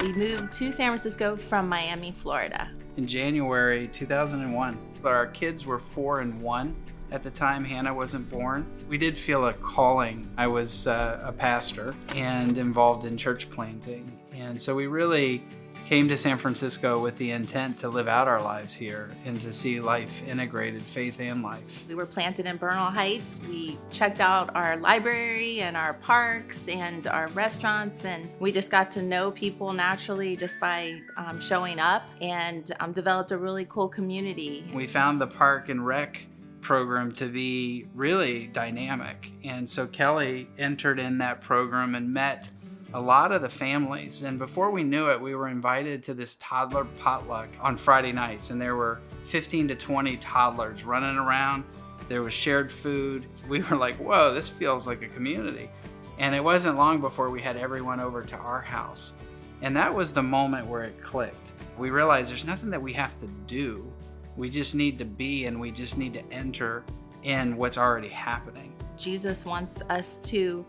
We moved to San Francisco from Miami, Florida. In January 2001, our kids were 4 and 1. At the time, Hannah wasn't born. We did feel a calling. I was a pastor and involved in church planting. And so we really came to San Francisco with the intent to live out our lives here and to see life integrated, faith and life. We were planted in Bernal Heights. We checked out our library and our parks and our restaurants, and we just got to know people naturally just by showing up, and developed a really cool community. We found the Park and Rec program to be really dynamic, and so Kelly entered in that program and met a lot of the families, and before we knew it, we were invited to this toddler potluck on Friday nights, and there were 15 to 20 toddlers running around. There was shared food. We were like, whoa, this feels like a community. And it wasn't long before we had everyone over to our house, and that was the moment where it clicked. We realized there's nothing that we have to do. We just need to be, and we just need to enter in what's already happening. Jesus wants us to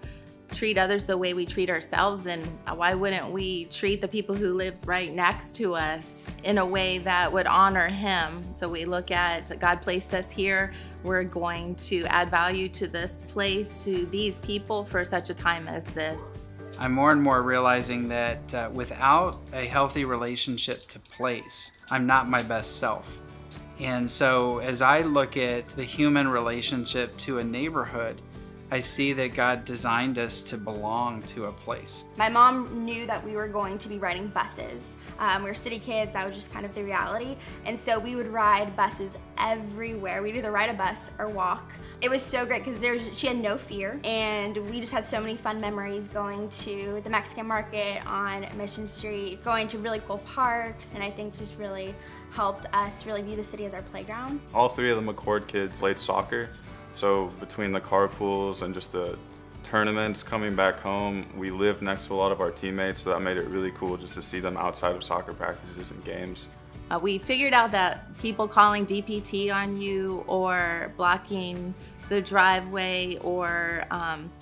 treat others the way we treat ourselves, and why wouldn't we treat the people who live right next to us in a way that would honor him? So we look at, God placed us here, we're going to add value to this place, to these people for such a time as this. I'm more and more realizing that without a healthy relationship to place, I'm not my best self. And so as I look at the human relationship to a neighborhood, I see that God designed us to belong to a place. My mom knew that we were going to be riding buses. We were city kids, that was just kind of the reality. And so we would ride buses everywhere. We'd either ride a bus or walk. It was so great because she had no fear, and we just had so many fun memories going to the Mexican market on Mission Street, going to really cool parks, and I think just really helped us really view the city as our playground. All 3 of the McCord kids played soccer. So between the carpools and just the tournaments coming back home, we lived next to a lot of our teammates, so that made it really cool just to see them outside of soccer practices and games. We figured out that people calling DPT on you or blocking the driveway or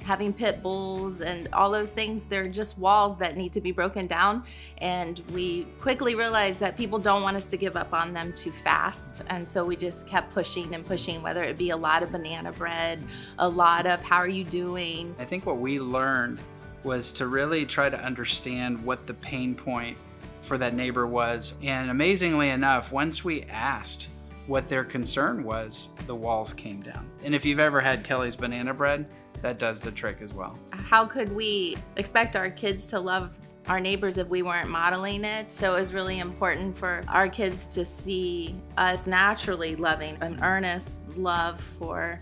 having pit bulls and all those things, they're just walls that need to be broken down. And we quickly realized that people don't want us to give up on them too fast. And so we just kept pushing and pushing, whether it be a lot of banana bread, a lot of how are you doing. I think what we learned was to really try to understand what the pain point for that neighbor was. And amazingly enough, once we asked what their concern was, the walls came down. And if you've ever had Kelly's banana bread, that does the trick as well. How could we expect our kids to love our neighbors if we weren't modeling it? So it was really important for our kids to see us naturally loving an earnest love for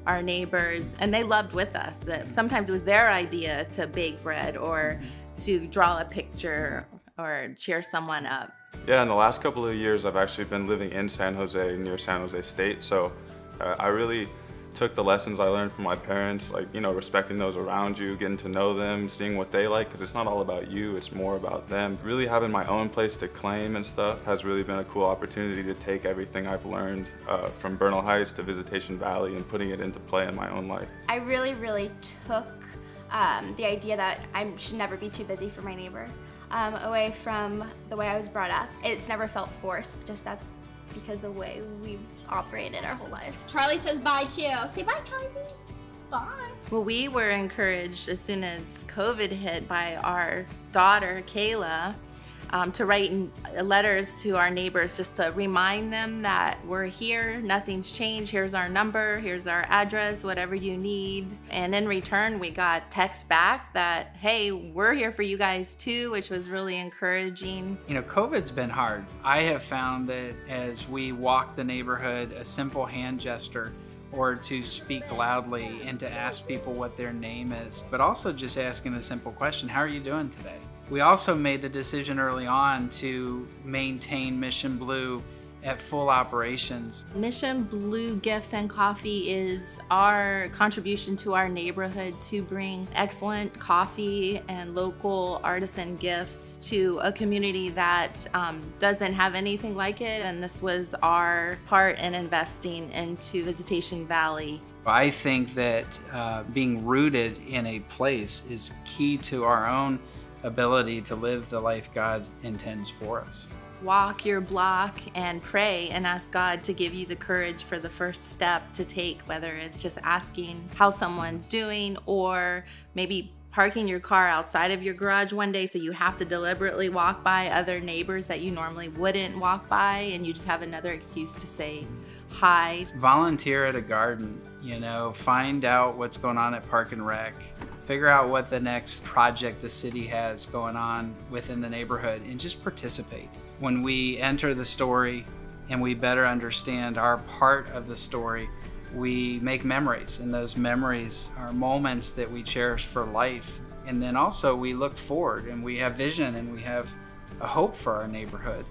our neighbors, and they loved with us. That sometimes it was their idea to bake bread or to draw a picture or cheer someone up. Yeah, in the last couple of years, I've actually been living in San Jose, near San Jose State. So I really took the lessons I learned from my parents, like, respecting those around you, getting to know them, seeing what they like, because it's not all about you, it's more about them. Really having my own place to claim and stuff has really been a cool opportunity to take everything I've learned from Bernal Heights to Visitation Valley and putting it into play in my own life. I really took the idea that I should never be too busy for my neighbor. Away from the way I was brought up. It's never felt forced, just that's because the way we've operated our whole lives. Charlie says bye too. Say bye, Charlie. Bye. Well, we were encouraged as soon as COVID hit by our daughter, Kayla, to write letters to our neighbors just to remind them that we're here, nothing's changed, here's our number, here's our address, whatever you need. And in return, we got texts back that, hey, we're here for you guys too, which was really encouraging. COVID's been hard. I have found that as we walk the neighborhood, a simple hand gesture or to speak loudly and to ask people what their name is, but also just asking the simple question, how are you doing today? We also made the decision early on to maintain Mission Blue at full operations. Mission Blue Gifts and Coffee is our contribution to our neighborhood to bring excellent coffee and local artisan gifts to a community that doesn't have anything like it. And this was our part in investing into Visitation Valley. I think that being rooted in a place is key to our own ability to live the life God intends for us. Walk your block and pray and ask God to give you the courage for the first step to take, whether it's just asking how someone's doing or maybe parking your car outside of your garage one day so you have to deliberately walk by other neighbors that you normally wouldn't walk by, and you just have another excuse to say hi. Volunteer at a garden, find out what's going on at Park and Rec. Figure out what the next project the city has going on within the neighborhood and just participate. When we enter the story and we better understand our part of the story, we make memories, and those memories are moments that we cherish for life. And then also we look forward and we have vision and we have a hope for our neighborhood.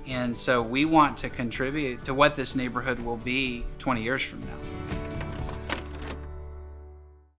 And so we want to contribute to what this neighborhood will be 20 years from now.